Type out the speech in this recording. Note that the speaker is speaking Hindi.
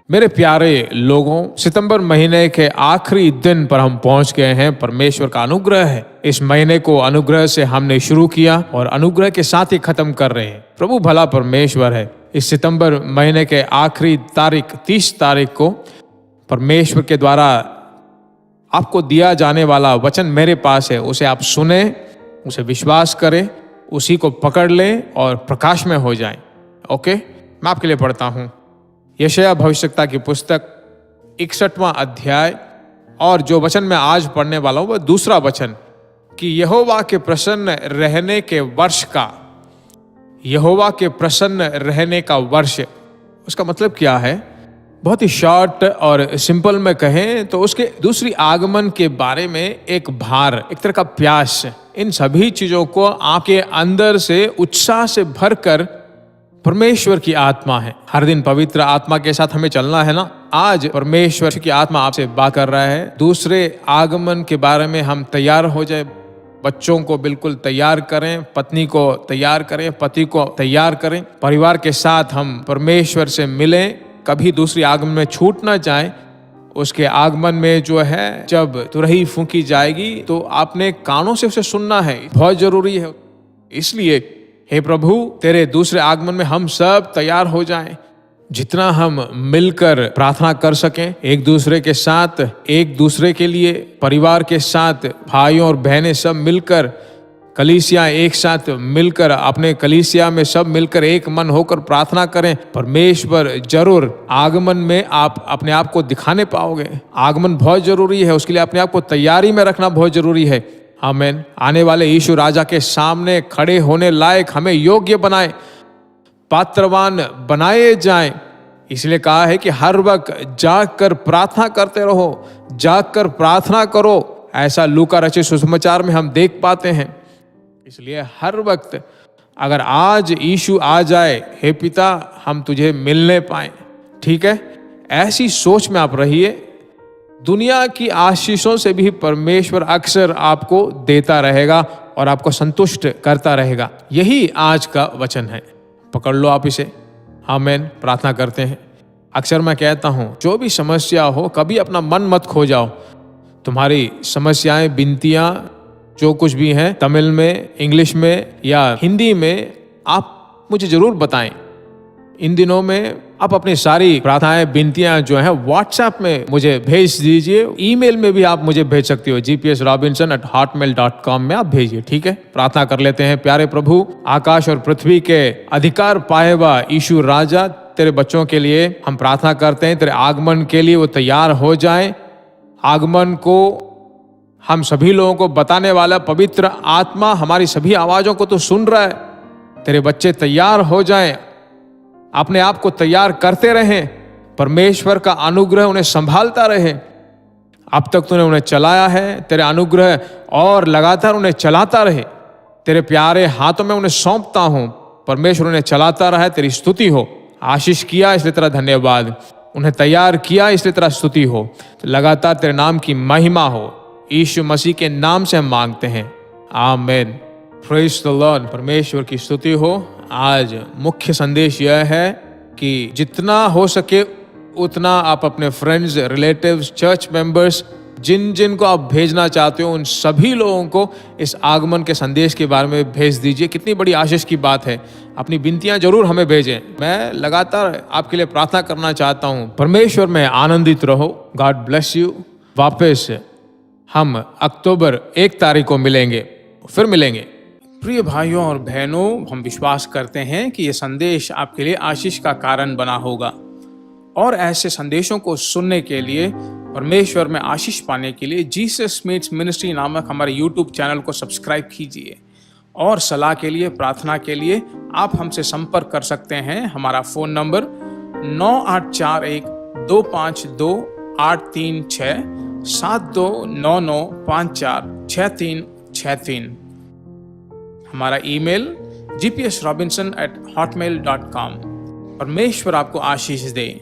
मेरे प्यारे लोगों, सितंबर महीने के आखिरी दिन पर हम पहुंच गए हैं। परमेश्वर का अनुग्रह है। इस महीने को अनुग्रह से हमने शुरू किया और अनुग्रह के साथ ही खत्म कर रहे हैं। प्रभु भला परमेश्वर है। इस सितंबर महीने के आखिरी तारीख 30 तारीख को परमेश्वर के द्वारा आपको दिया जाने वाला वचन मेरे पास है। उसे आप सुने, उसे विश्वास करें, उसी को पकड़ लें और प्रकाश में हो जाएं। ओके, मैं आपके लिए पढ़ता हूं यशायाह भविष्यवक्ता की पुस्तक 61वां अध्याय, और जो वचन मैं आज पढ़ने वाला हूं वह दूसरा वचन कि यहोवा के प्रसन्न रहने के वर्ष का, यहोवा के प्रसन्न रहने का वर्ष, उसका मतलब क्या है? बहुत ही शॉर्ट और सिंपल में कहें तो उसके दूसरी आगमन के बारे में एक भार, एक तरह का प्यास, इन सभी चीजों को आपके अंदर से उत्साह से भरकर परमेश्वर की आत्मा है। हर दिन पवित्र आत्मा के साथ हमें चलना है ना। आज परमेश्वर की आत्मा आपसे बात कर रहा है। दूसरे आगमन के बारे में हम तैयार हो जाए। बच्चों को बिल्कुल तैयार करें, पत्नी को तैयार करें, पति को तैयार करें। परिवार के साथ हम परमेश्वर से मिलें, कभी दूसरी आगमन में छूट ना जाए। उसके आगमन में जो है, जब तुरही फूंकी जाएगी तो आपने कानों से उसे सुनना है, बहुत जरूरी है। इसलिए हे प्रभु, तेरे दूसरे आगमन में हम सब तैयार हो जाएं। जितना हम मिलकर प्रार्थना कर सकें एक दूसरे के साथ, एक दूसरे के लिए, परिवार के साथ, भाइयों और बहनें सब मिलकर, कलीसिया एक साथ मिलकर, अपने कलीसिया में सब मिलकर एक मन होकर प्रार्थना करें। परमेश्वर जरूर आगमन में आप अपने आप को दिखाने पाओगे। आगमन बहुत जरूरी है, उसके लिए अपने आप को तैयारी में रखना बहुत जरूरी है। आमीन। आने वाले यीशु राजा के सामने खड़े होने लायक हमें योग्य बनाए, पात्रवान बनाए जाएं। इसलिए कहा है कि हर वक्त जाग कर प्रार्थना करते रहो, जाग कर प्रार्थना करो। ऐसा लूका रचित सुसमाचार में हम देख पाते हैं। इसलिए हर वक्त अगर आज यीशु आ जाए, हे पिता हम तुझे मिलने पाए, ठीक है, ऐसी सोच में आप रहिए। दुनिया की आशीषों से भी परमेश्वर अक्सर आपको देता रहेगा और आपको संतुष्ट करता रहेगा। यही आज का वचन है, पकड़ लो आप इसे। आमीन। प्रार्थना करते हैं। अक्सर मैं कहता हूं, जो भी समस्या हो, कभी अपना मन मत खो जाओ। तुम्हारी समस्याएं, बिनतियां, जो कुछ भी हैं, तमिल में, इंग्लिश में या हिंदी में, आप मुझे जरूर बताएं। इन दिनों में आप अपनी सारी प्रार्थनाएं, बिनतियां जो हैं व्हाट्सएप में मुझे भेज दीजिए। ईमेल में भी आप मुझे भेज सकती हो, gpsrobinson@hotmail.com में आप भेजिए, ठीक है। प्रार्थना कर लेते हैं। प्यारे प्रभु, आकाश और पृथ्वी के अधिकार पाए हुआ यीशु राजा, तेरे बच्चों के लिए हम प्रार्थना करते हैं, तेरे आगमन के लिए वो तैयार हो जाए। आगमन को हम सभी लोगों को बताने वाला पवित्र आत्मा हमारी सभी आवाजों को तो सुन रहा है। तेरे बच्चे तैयार हो जाएं, अपने आप को तैयार करते रहें। परमेश्वर का अनुग्रह उन्हें संभालता रहे। अब तक तूने उन्हें चलाया है, तेरे अनुग्रह और लगातार उन्हें चलाता रहे। तेरे प्यारे हाथों में उन्हें सौंपता हूं। परमेश्वर उन्हें चलाता रहा, तेरी स्तुति हो। आशीष किया इसलिए तेरा धन्यवाद, उन्हें तैयार किया इसलिए तेरा स्तुति हो। तो लगातार तेरे नाम की महिमा हो। यीशु मसीह के नाम से हम मांगते हैं, आमीन। Praise the Lord. परमेश्वर की स्तुति हो। आज मुख्य संदेश यह है कि जितना हो सके उतना आप अपने फ्रेंड्स, रिलेटिव्स, चर्च मेंबर्स, जिन जिन को आप भेजना चाहते हो, उन सभी लोगों को इस आगमन के संदेश के बारे में भेज दीजिए। कितनी बड़ी आशीष की बात है। अपनी विनतियां जरूर हमें भेजें। मैं लगातार आपके लिए प्रार्थना करना चाहता हूं। परमेश्वर में आनंदित रहो। God bless you. वापस हम अक्टूबर 1 तारीख को मिलेंगे, फिर मिलेंगे। प्रिय भाइयों और बहनों, हम विश्वास करते हैं कि यह संदेश आपके लिए आशीष का कारण बना होगा। और ऐसे संदेशों को सुनने के लिए, परमेश्वर में आशीष पाने के लिए जीसस मीट्स मिनिस्ट्री नामक हमारे YouTube चैनल को सब्सक्राइब कीजिए। और सलाह के लिए, प्रार्थना के लिए आप हमसे संपर्क कर सकते हैं। हमारा फ़ोन नंबर 9841-252-836 7299546363। हमारा ईमेल gpsrobinson@hotmail.com। परमेश्वर आपको आशीष दे।